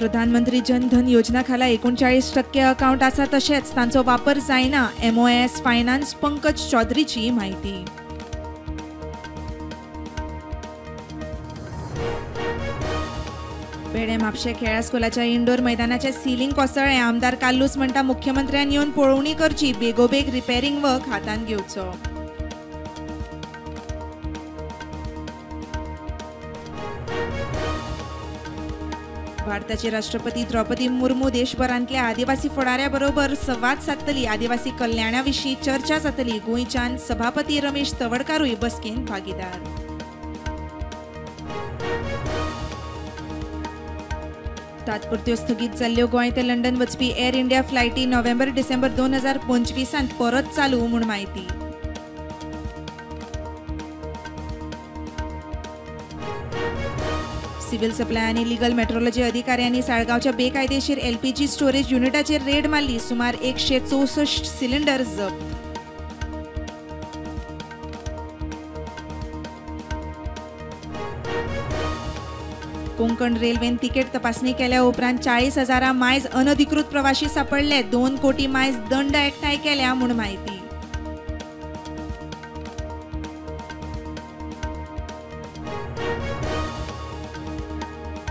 प्रधानमंत्री जन धन योजना खाला 39% अकाउंट आसा तशेंच तांचो वापर जायना MOS फायनान्स पंकज चौधरीची माहिती। पेडे म्हापशे खेळा स्कुलाच्या इंडोर मैदानाचे सिलींग कोसळ्ळे। आमदार काल्लूस म्हणटा मुख्यमंत्र्यान येवन पळोवणी करची, बेगोबेग रिपेरिंग वर्क हातान घेवचो। भारताचे राष्ट्रपती द्रौपदी मुर्मू देशभरांतल्या आदिवासी फुडाऱ्या बरोबर संवाद साधतली। आदिवासी कल्याणा विशीं चर्चा जातली। गोंयच्यान सभापती रमेश तवडकारूय बसकेंत भागीदार। तात्पुरत्यो स्थगीत जाल्ल्यो गोंय ते लंडन वचपी एअर इंडिया फ्लायटी नोव्हेंबर-डिसेंबर 2025 परत चालू म्हूण माहिती। सिव्हिल सप्लाय आनी लीगल मेट्रोलॉजी अधिकाऱ्यांनी साळगांवच्या बेकायदेशीर LPG स्टोरेज युनिटाचेर रेड मारली। सुमार 164 सिलिंडर जप्त। कोंकण रेल्वेन तिकेट तपासणी केल्या उपरांत 40,000 मायज अनधिकृत प्रवाशी सापडले। 2 कोटी मायज दंड एकठांय केल्या म्हूण माहिती।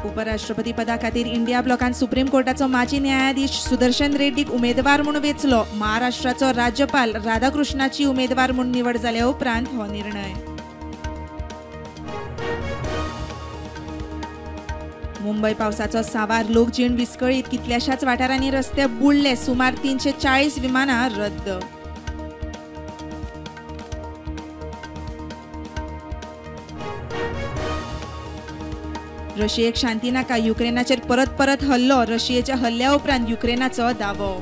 उपराष्ट्रपती पदा खातीर इंडिया ब्लॉकान सुप्रीम कोर्टाचो माजी न्यायाधीश सुदर्शन रेड्डीक उमेदवार म्हूण वेचलो। महाराष्ट्राचो राज्यपाल राधाकृष्णाची उमेदवार म्हूण निवड जाल्या उपरांत हो निर्णय। मुंबई पावसाचो सावार, लोकजीण विस्कळीत। कितल्याशाच वाठारांनी रस्ते बुडले। सुमार 340 विमानां रद्द। रशियेक शांती नाका, युक्रेनाचेर परत हल्लो। रशियेच्या हल्ल्या उपरांत युक्रेनाचो दावो।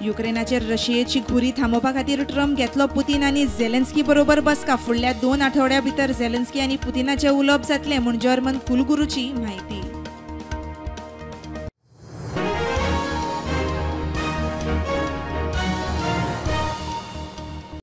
युक्रेनाचेर रशियेची घुरी थांबोवपा खातीर ट्रम्प घेतलो पुतीन आनी झेलेन्स्की बरोबर बसका। फुडल्या 2 आठवड्यां भितर झेलेन्स्की आनी पुतीनाचें उलोवप जातलें म्हूण जर्मन कुलगुरूची माहिती।